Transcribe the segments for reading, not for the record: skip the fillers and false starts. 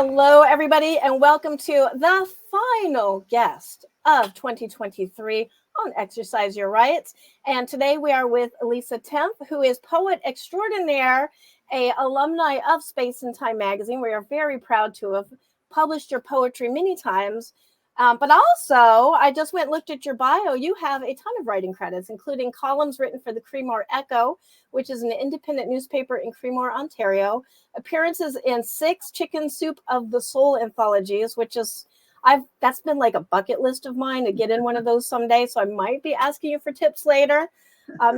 Hello, everybody, and welcome to the final guest of 2023 on Exercise Your Rights. And today we are with Lisa Timpf, who is poet extraordinaire, a alumni of Space and Time magazine. We are very proud to have published your poetry many times. But also, I just went and looked at your bio. You have a ton of writing credits, including columns written for the Creemore Echo, which is an independent newspaper in Creemore, Ontario, appearances in 6 Chicken Soup of the Soul anthologies, which is, that's been like a bucket list of mine to get in one of those someday. So I might be asking you for tips later.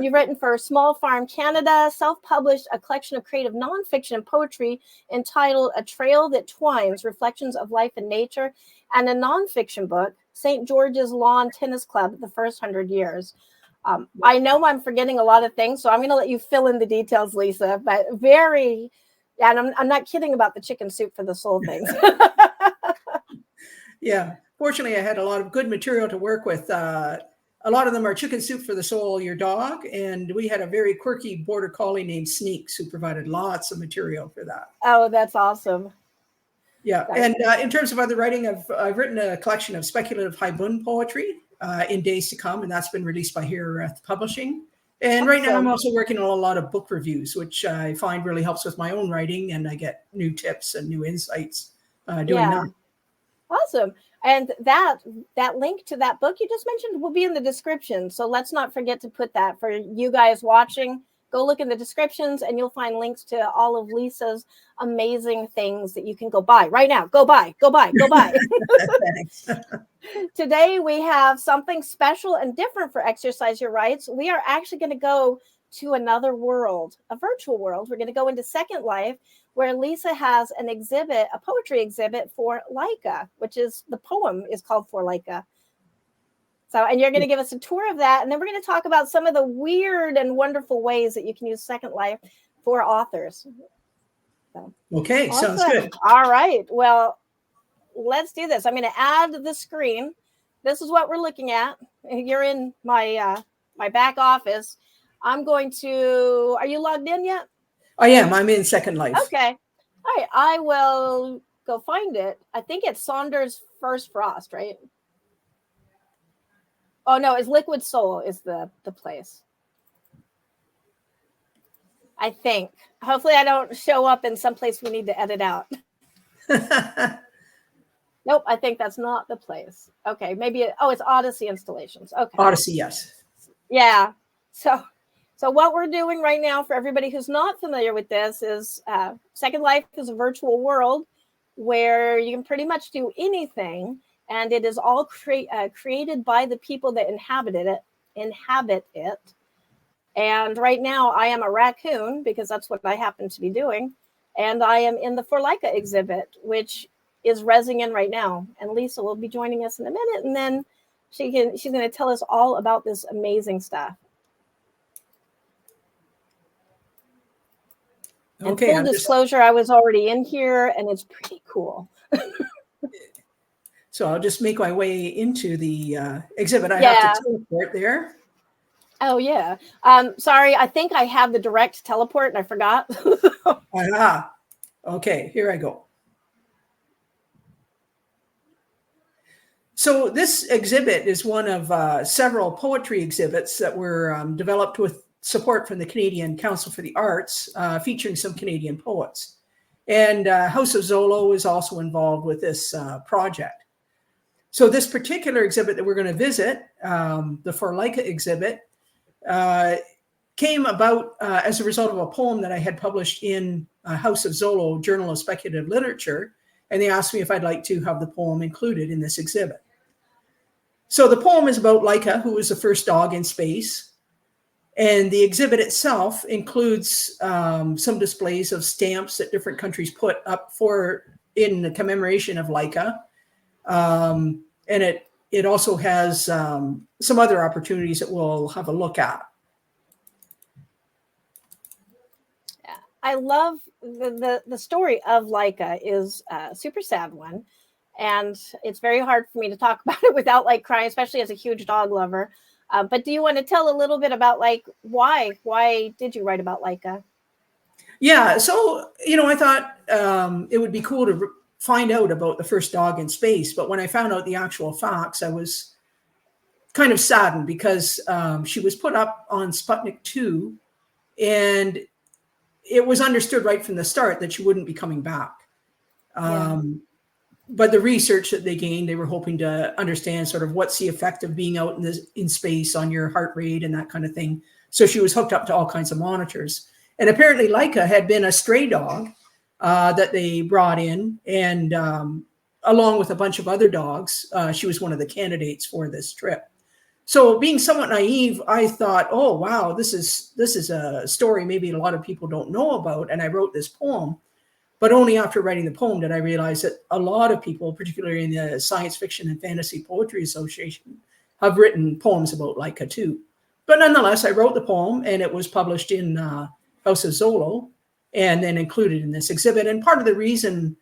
You've written for Small Farm Canada, self-published a collection of creative nonfiction and poetry entitled A Trail That Twines, Reflections of Life and Nature, and a nonfiction book, St. George's Lawn Tennis Club, The First 100 Years. I know I'm forgetting a lot of things, so I'm going to let you fill in the details, Lisa, but and I'm not kidding about the chicken soup for the soul things. Yeah, fortunately, I had a lot of good material to work with. A lot of them are Chicken Soup for the Soul, Your Dog, and we had a very quirky border collie named Sneaks who provided lots of material for that. Oh, that's awesome. Yeah, and in terms of other writing, I've written a collection of speculative haibun poetry in days to come, and that's been released by Here Publishing. And right now I'm also working on a lot of book reviews, which I find really helps with my own writing, and I get new tips and new insights doing that. Awesome. And that link to that book you just mentioned will be in the description. So let's not forget to put that for you guys watching. Go look in the descriptions and you'll find links to all of Lisa's amazing things that you can go buy right now. Go buy. Today we have something special and different for Exercise Your Rights. We are actually going to go to another world, a virtual world. We're going to go into Second Life, where Lisa has an exhibit, a poetry exhibit for Laika, which is, the poem is called For Laika. So, and you're going to give us a tour of that. And then we're going to talk about some of the weird and wonderful ways that you can use Second Life for authors. So, okay, awesome. Sounds good. All right. Well, let's do this. I'm going to add the screen. This is what we're looking at. You're in my my back office. I'm going to, are you logged in yet? I am. I'm in Second Life. Okay. All right. I will go find it. I think it's Saunders First Frost, right? Oh, no, it's Liquid Soul is the place. I think. Hopefully I don't show up in some place we need to edit out. Nope, I think that's not the place. Okay, maybe, it's Odyssey Installations. Okay. Odyssey, yes. Yeah. So what we're doing right now for everybody who's not familiar with this is Second Life is a virtual world where you can pretty much do anything, and it is all created by the people that inhabit it. And right now I am a raccoon because that's what I happen to be doing, and I am in the For Laika exhibit, which is rezzing in right now. And Lisa will be joining us in a minute, and then she's going to tell us all about this amazing stuff. Okay, and full disclosure, I was already in here, and it's pretty cool. So I'll just make my way into the exhibit. I have to teleport there. Oh, yeah. Sorry, I think I have the direct teleport, and I forgot. Okay, here I go. So this exhibit is one of several poetry exhibits that were developed with support from the Canadian Council for the Arts, featuring some Canadian poets. And House of Zolo is also involved with this project. So this particular exhibit that we're going to visit, the For Laika exhibit, came about as a result of a poem that I had published in House of Zolo, Journal of Speculative Literature, and they asked me if I'd like to have the poem included in this exhibit. So the poem is about Laika, who was the first dog in space. And the exhibit itself includes some displays of stamps that different countries put up in the commemoration of Laika. And it also has some other opportunities that we'll have a look at. Yeah, I love the story of Laika is a super sad one. And it's very hard for me to talk about it without crying, especially as a huge dog lover. But do you want to tell a little bit about why did you write about Laika? Yeah, so, I thought it would be cool to find out about the first dog in space. But when I found out the actual facts, I was kind of saddened because she was put up on Sputnik 2, and it was understood right from the start that she wouldn't be coming back. But the research that they gained, they were hoping to understand sort of what's the effect of being out in space on your heart rate and that kind of thing. So she was hooked up to all kinds of monitors. And apparently Laika had been a stray dog that they brought in, and along with a bunch of other dogs, she was one of the candidates for this trip. So being somewhat naive, I thought, oh, wow, this is a story maybe a lot of people don't know about. And I wrote this poem. But only after writing the poem did I realize that a lot of people, particularly in the Science Fiction and Fantasy Poetry Association, have written poems about Laika too. But nonetheless, I wrote the poem, and it was published in House of Zolo and then included in this exhibit. And part of the reason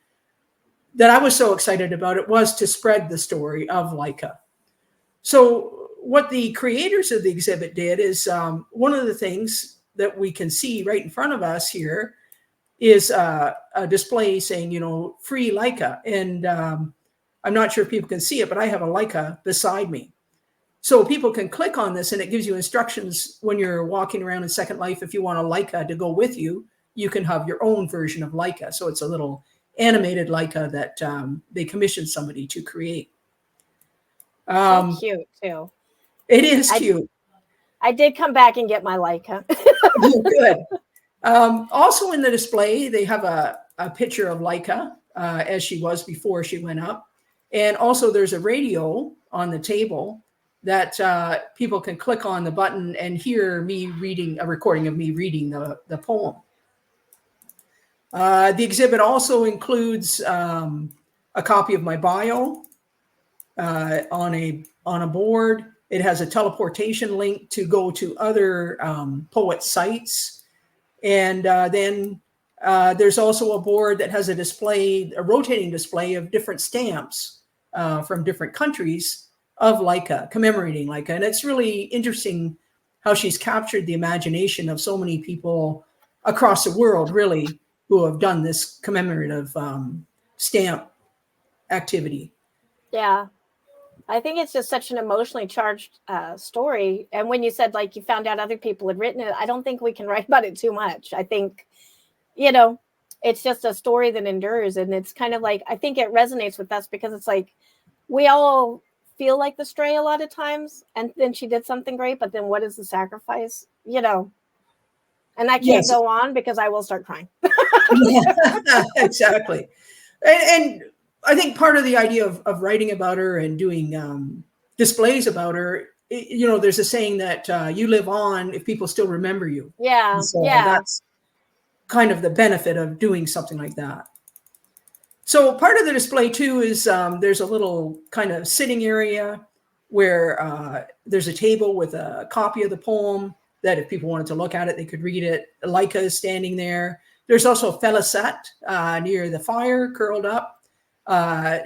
that I was so excited about it was to spread the story of Laika. So what the creators of the exhibit did is one of the things that we can see right in front of us here is a display saying, free Laika. And I'm not sure if people can see it, but I have a Laika beside me. So people can click on this, and it gives you instructions when you're walking around in Second Life. If you want a Laika to go with you, you can have your own version of Laika. So it's a little animated Laika that they commissioned somebody to create. So cute too. It is cute. I did come back and get my Laika. Good. Also in the display, they have a picture of Laika as she was before she went up. And also there's a radio on the table that people can click on the button and hear me reading a recording of me reading the poem. The exhibit also includes a copy of my bio on a board. It has a teleportation link to go to other poet sites. And then there's also a board that has a rotating display of different stamps from different countries of Laika, commemorating Laika. And it's really interesting how she's captured the imagination of so many people across the world, really, who have done this commemorative stamp activity. Yeah. I think it's just such an emotionally charged story. And when you said, like, you found out other people had written it, I don't think we can write about it too much. I think, it's just a story that endures. And it's kind of like, I think it resonates with us because it's like, we all feel like the stray a lot of times. And then she did something great, but then what is the sacrifice? And I can't go on because I will start crying. Yeah, exactly. And I think part of the idea of writing about her and doing displays about her, there's a saying that you live on if people still remember you. Yeah. So that's kind of the benefit of doing something like that. So part of the display too is there's a little kind of sitting area where there's a table with a copy of the poem that if people wanted to look at it, they could read it. Laika is standing there. There's also Felicette near the fire, curled up.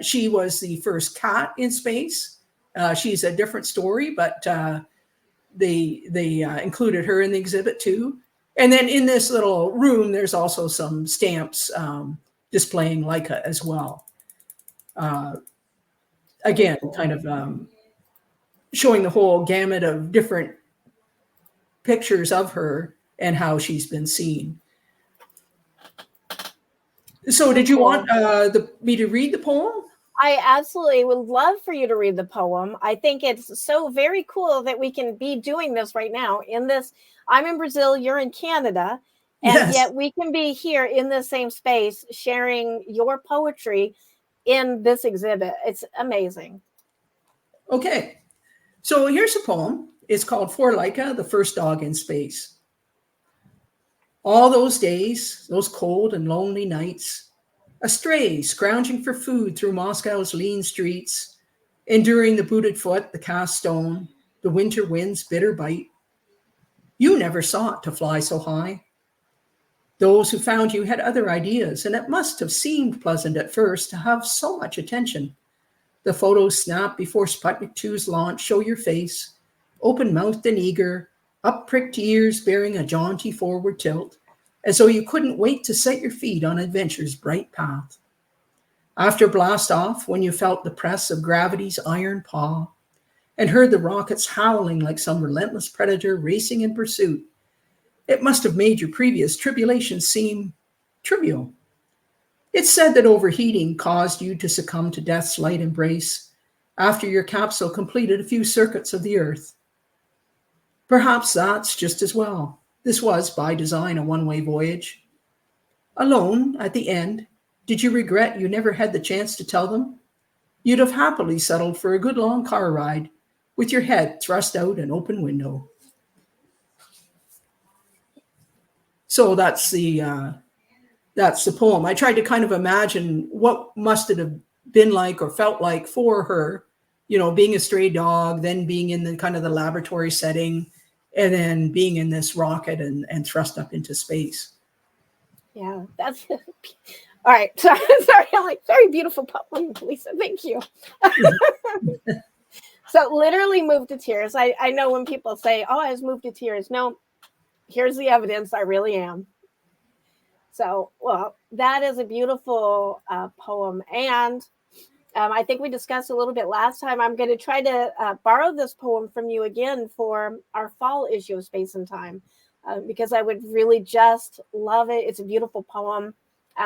She was the first cat in space. She's a different story, but they included her in the exhibit too. And then in this little room, there's also some stamps displaying Laika as well. Again, kind of showing the whole gamut of different pictures of her and how she's been seen. So did you want me to read the poem? I absolutely would love for you to read the poem. I think it's so very cool that we can be doing this right now in this. I'm in Brazil, you're in Canada, and yet we can be here in the same space sharing your poetry in this exhibit. It's amazing. Okay. So here's a poem. It's called For Laika, the First Dog in Space. All those days, those cold and lonely nights, a stray scrounging for food through Moscow's lean streets, enduring the booted foot, the cast stone, the winter wind's bitter bite. You never sought to fly so high. Those who found you had other ideas, and it must have seemed pleasant at first to have so much attention. The photos snapped before Sputnik 2's launch show your face, open-mouthed and eager, up-pricked ears bearing a jaunty forward tilt, as though you couldn't wait to set your feet on adventure's bright path. After blast off, when you felt the press of gravity's iron paw and heard the rockets howling like some relentless predator racing in pursuit, it must have made your previous tribulations seem trivial. It's said that overheating caused you to succumb to death's light embrace after your capsule completed a few circuits of the Earth. Perhaps that's just as well. This was, by design, a one-way voyage. Alone, at the end, did you regret you never had the chance to tell them? You'd have happily settled for a good long car ride with your head thrust out an open window. So that's the poem. I tried to kind of imagine what must it have been like or felt like for her, being a stray dog, then being in the kind of the laboratory setting, and then being in this rocket and thrust up into space. Yeah, that's all right. Sorry, I'm like, very beautiful poem, Lisa. Thank you. So literally moved to tears. I know when people say, "Oh, I was moved to tears." No, here's the evidence. I really am. So, well, that is a beautiful poem. And I think we discussed a little bit last time. I'm going to try to borrow this poem from you again for our fall issue of Space and Time, because I would really just love it. It's a beautiful poem.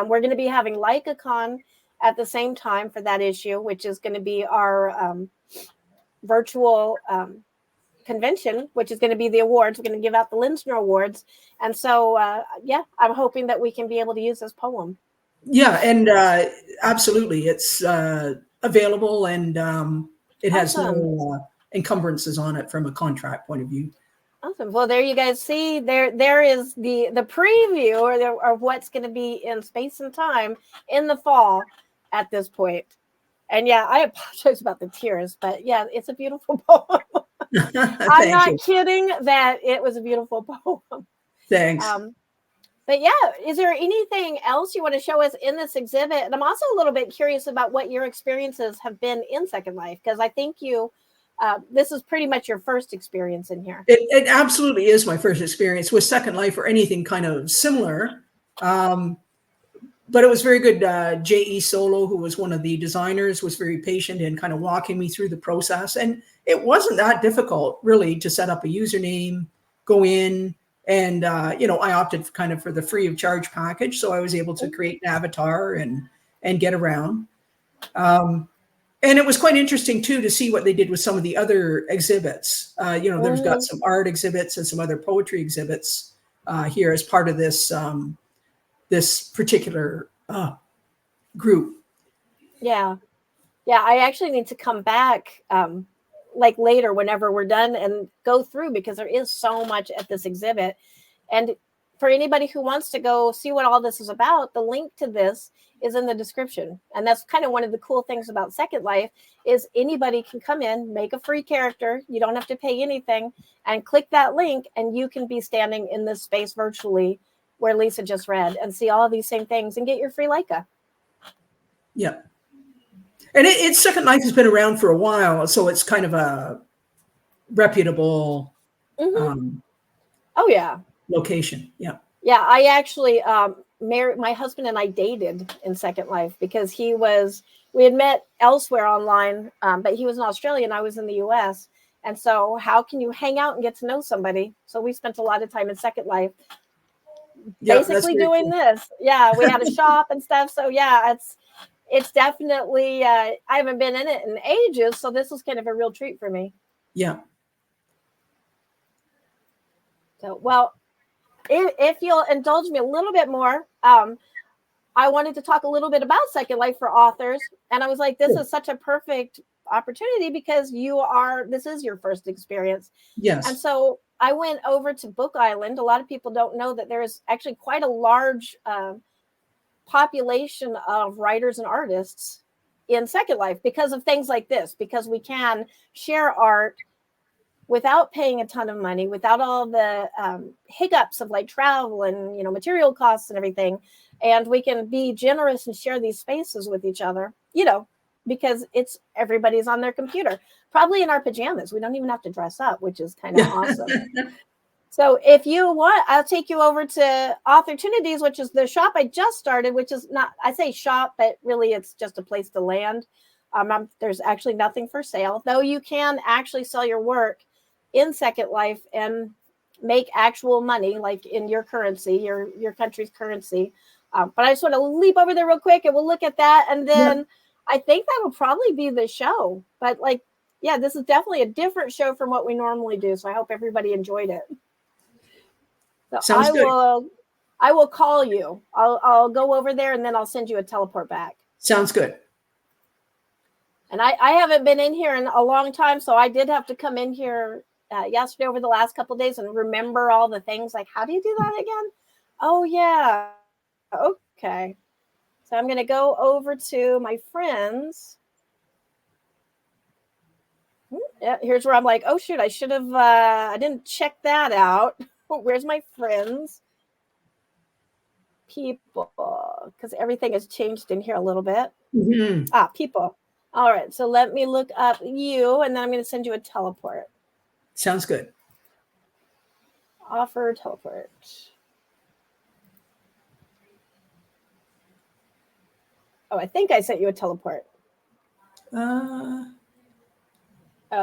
We're going to be having LikeaCon at the same time for that issue, which is going to be our virtual convention, which is going to be the awards. We're going to give out the Linsner Awards. And so, I'm hoping that we can be able to use this poem. Yeah, and absolutely. It's available, and it has no encumbrances on it from a contract point of view. Awesome. Well, there you guys see, there is the preview or what's going to be in Space and Time in the fall at this point. And yeah, I apologize about the tears, but yeah, it's a beautiful poem. I'm not kidding that it was a beautiful poem. Thanks. But yeah, is there anything else you want to show us in this exhibit? And I'm also a little bit curious about what your experiences have been in Second Life, because I think this is pretty much your first experience in here. It absolutely is my first experience with Second Life or anything kind of similar. But it was very good. J.E. Solo, who was one of the designers, was very patient in kind of walking me through the process. And it wasn't that difficult, really, to set up a username, go in, and, I opted for the free of charge package. So I was able to create an avatar and get around. And it was quite interesting, too, to see what they did with some of the other exhibits. There's got some art exhibits and some other poetry exhibits here as part of this this particular group. Yeah. I actually need to come back later whenever we're done and go through, because there is so much at this exhibit. And for anybody who wants to go see what all this is about, the link to this is in the description. And that's kind of one of the cool things about Second Life is anybody can come in, make a free character. You don't have to pay anything, and click that link and you can be standing in this space virtually where Lisa just read and see all of these same things and get your free Leica. Yeah. And it's Second Life has been around for a while, so it's kind of a reputable location. Yeah. Yeah, I actually married, my husband and I dated in Second Life because we had met elsewhere online, but he was in Australia and I was in the US. And so how can you hang out and get to know somebody? So we spent a lot of time in Second Life basically doing this. Yeah, we had a shop and stuff. So yeah, it's definitely, I haven't been in it in ages. So this was kind of a real treat for me. Yeah. So, well, if you'll indulge me a little bit more, I wanted to talk a little bit about Second Life for authors. And I was like, this is such a perfect opportunity because this is your first experience. Yes. And so I went over to Book Island. A lot of people don't know that there is actually quite a large population of writers and artists in Second Life because of things like this, because we can share art without paying a ton of money, without all the hiccups of like travel and, material costs and everything. And we can be generous and share these spaces with each other, because everybody's on their computer, probably in our pajamas. We don't even have to dress up, which is kind of awesome. So if you want, I'll take you over to Authortunities, which is the shop I just started, which is not, I say shop, but really it's just a place to land. There's actually nothing for sale, though you can actually sell your work in Second Life and make actual money, like in your currency, your country's currency. But I just want to leap over there real quick and we'll look at that. And then I think that will probably be the show. But like, yeah, this is definitely a different show from what we normally do. So I hope everybody enjoyed it. So Sounds good. I will call you. I'll go over there and then I'll send you a teleport back. Sounds good. And I haven't been in here in a long time, so I did have to come in here yesterday over the last couple of days and remember all the things. Like, how do you do that again? Oh yeah, okay. So I'm going to go over to my friends. Yeah, here's where I'm like, oh shoot, I should have. I didn't check that out. Where's my friends? People, because everything has changed in here a little bit. People. All right, so let me look up you, and then I'm going to send you a teleport. Sounds good. Offer teleport. Oh, I think I sent you a teleport. Oh,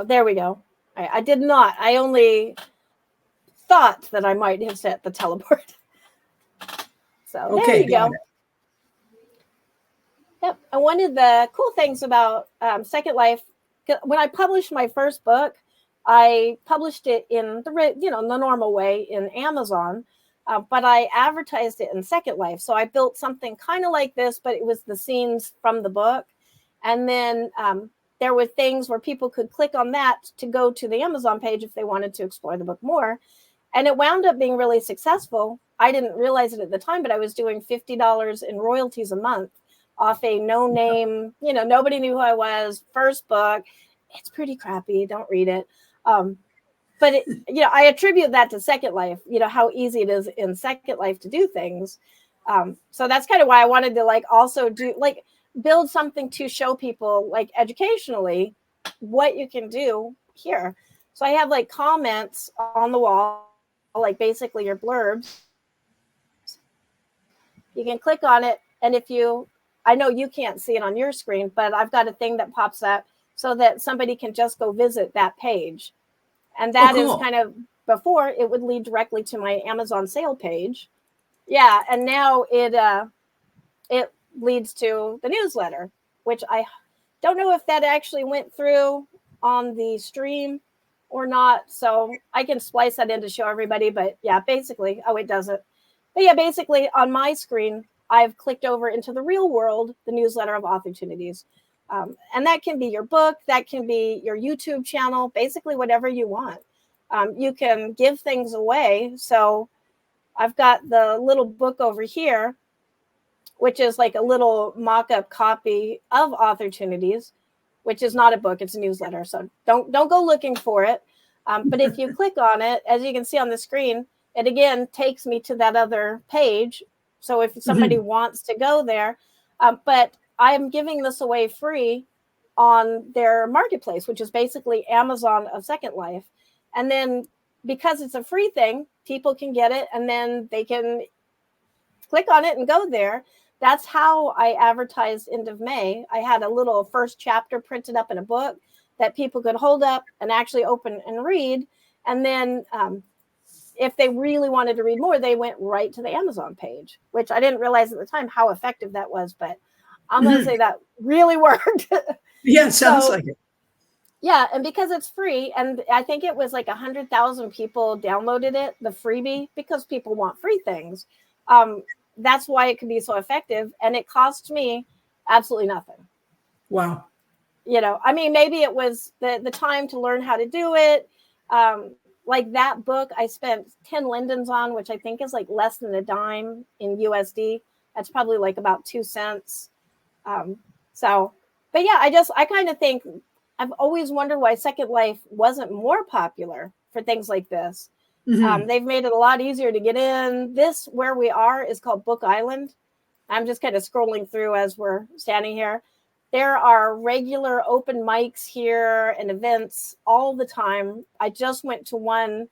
there we go. I did not. I only thought that I might have sent the teleport. So okay, there you go. Yep. And one of the cool things about Second Life, when I published my first book, I published it in the normal way in Amazon, but I advertised it in Second Life. So I built something kind of like this, but it was the scenes from the book. And then there were things where people could click on that to go to the Amazon page if they wanted to explore the book more. And it wound up being really successful. I didn't realize it at the time, but I was doing $50 in royalties a month off a no-name, nobody knew who I was, first book. It's pretty crappy. Don't read it. But I attribute that to Second Life, how easy it is in Second Life to do things. So that's kind of why I wanted to also do build something to show people educationally what you can do here. So I have comments on the wall, basically your blurbs. You can click on it. And I know you can't see it on your screen, but I've got a thing that pops up so that somebody can just go visit that page. And that is kind of, before it would lead directly to my Amazon sale page. Yeah. And now it leads to the newsletter, which I don't know if that actually went through on the stream or not. So I can splice that in to show everybody. But yeah, basically, it doesn't. But yeah, basically on my screen, I've clicked over into the real world, the newsletter of Authortunities. And that can be your book, that can be your YouTube channel, basically whatever you want. You can give things away. So I've got the little book over here, which is like a little mock-up copy of Authortunities, which is not a book, it's a newsletter. So don't go looking for it. But if you click on it, as you can see on the screen, it again takes me to that other page. So if somebody wants to go there, but I'm giving this away free on their marketplace, which is basically Amazon of Second Life. And then because it's a free thing, people can get it and then they can click on it and go there. That's how I advertised end of May. I had a little first chapter printed up in a book that people could hold up and actually open and read. And then if they really wanted to read more, they went right to the Amazon page, which I didn't realize at the time how effective that was. But I'm going to say that really worked. Yeah, it sounds like it. Yeah, and because it's free, and I think it was 100,000 people downloaded it, the freebie, because people want free things. That's why it can be so effective, and it cost me absolutely nothing. Wow. Maybe it was the time to learn how to do it. Like that book, I spent 10 lindens on, which I think is less than a dime in USD. That's probably about 2 cents. But yeah, I kind of think I've always wondered why Second Life wasn't more popular for things like this. They've made it a lot easier to get in. This, where we are, is called Book Island. I'm just kind of scrolling through as we're standing here. There are regular open mics here and events all the time. I just went to one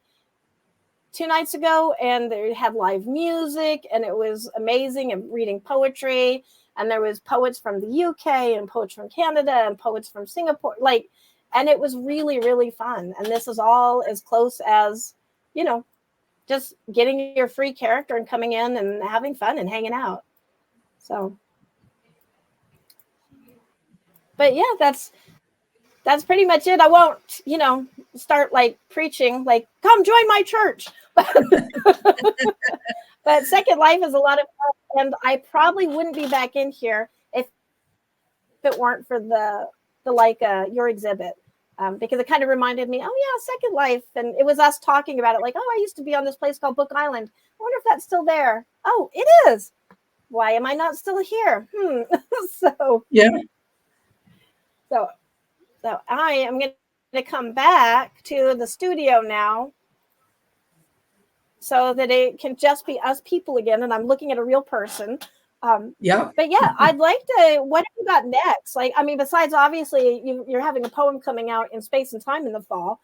2 nights ago, and they had live music, and it was amazing, and reading poetry. And there was poets from the UK and poets from Canada and poets from Singapore. Like, and it was really, really fun. And this is all as close as, you know, just getting your free character and coming in and having fun and hanging out. So, but yeah, that's pretty much it. I won't, you know, start like preaching, like, come join my church. But Second Life is a lot of fun, and I probably wouldn't be back in here if it weren't for the like your exhibit, because it kind of reminded me, oh yeah, Second Life, and it was us talking about it, like, oh, I used to be on this place called Book Island. I wonder if that's still there. Oh, it is. Why am I not still here? So Yeah. So I am going to come back to the studio now, so that it can just be us people again, and I'm looking at a real person. Yeah. But yeah, I'd like to, what have you got next? Like, I mean, besides obviously you're having a poem coming out in Space and Time in the fall,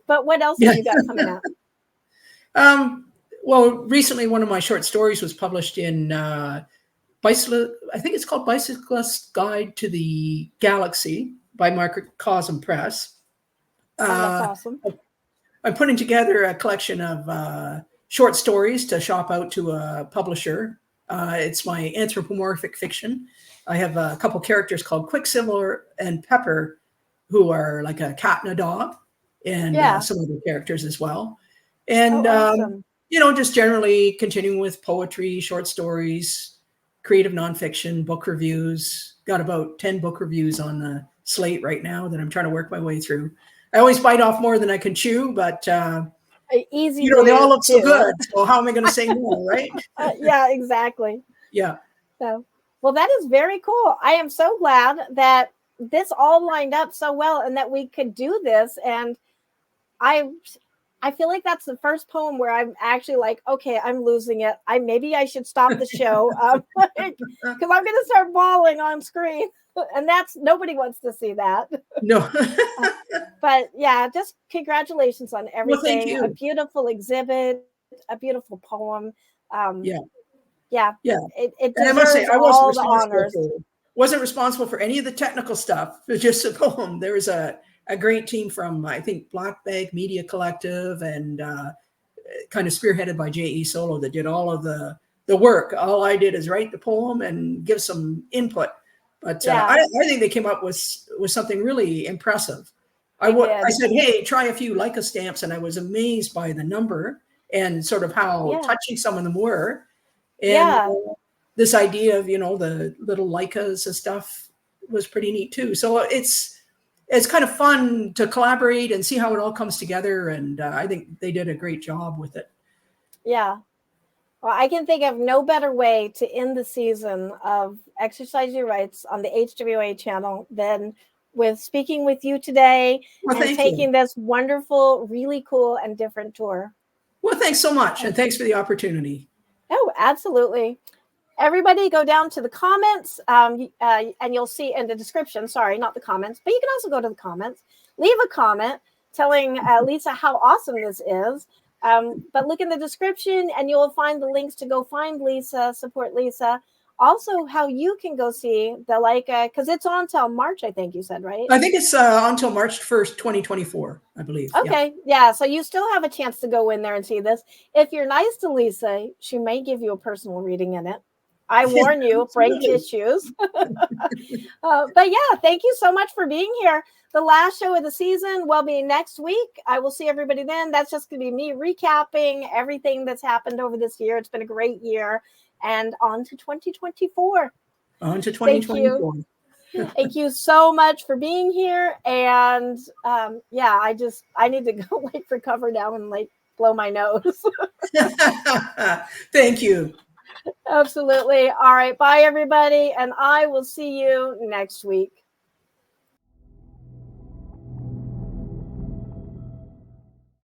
but what else have you got coming out? Well, recently one of my short stories was published in I think it's called Bicyclist's Guide to the Galaxy by Microcosm Press. That's awesome. I'm putting together a collection of short stories to shop out to a publisher. It's my anthropomorphic fiction. I have a couple characters called Quicksilver and Pepper, who are like a cat and a dog, and some other characters as well. And, awesome. you know, just generally continuing with poetry, short stories, creative nonfiction, book reviews. Got about 10 book reviews on the slate right now that I'm trying to work my way through. I always bite off more than I can chew, but easy. You know, they all look so good. So how am I going to say no, right? Yeah, exactly. Yeah. So, well, that is very cool. I am so glad that this all lined up so well, and that we could do this. And I feel like that's the first poem where I'm actually like, okay, I'm losing it. Maybe I should stop the show, because I'm going to start bawling on screen, and nobody wants to see that. No. But yeah, just congratulations on everything. Well, thank you. A beautiful exhibit, a beautiful poem. Yeah. It And I must say, I wasn't responsible for any of the technical stuff. It was just a poem. There was a great team from, I think, Black Bag Media Collective, and kind of spearheaded by J.E. Solo, that did all of the work. All I did is write the poem and give some input. But I think they came up with something really impressive. I said, hey, try a few Leica stamps, and I was amazed by the number and sort of how touching some of them were. And this idea of, you know, the little Leicas and stuff was pretty neat too. So it's kind of fun to collaborate and see how it all comes together. And I think they did a great job with it. Yeah. Well, I can think of no better way to end the season of Exercise Your Rights on the HWA channel than with speaking with you today and taking this wonderful, really cool and different tour. Well, thanks so much. And thanks for the opportunity. Oh, absolutely. Everybody go down to the comments, and you'll see in the description, sorry, not the comments, but you can also go to the comments, leave a comment telling Lisa how awesome this is. But look in the description and you'll find the links to go find Lisa, support Lisa. Also, how you can go see the Leica, because it's on till March, I think you said, right? I think it's until March 1st, 2024, I believe. Okay, yeah. So you still have a chance to go in there and see this. If you're nice to Lisa, she may give you a personal reading in it. I warn you, bring tissues. But yeah, thank you so much for being here. The last show of the season will be next week. I will see everybody then. That's just going to be me recapping everything that's happened over this year. It's been a great year. And on to 2024. On to 2024. Thank you so much for being here. And I need to go recover now and blow my nose. Thank you. Absolutely. All right. Bye, everybody. And I will see you next week.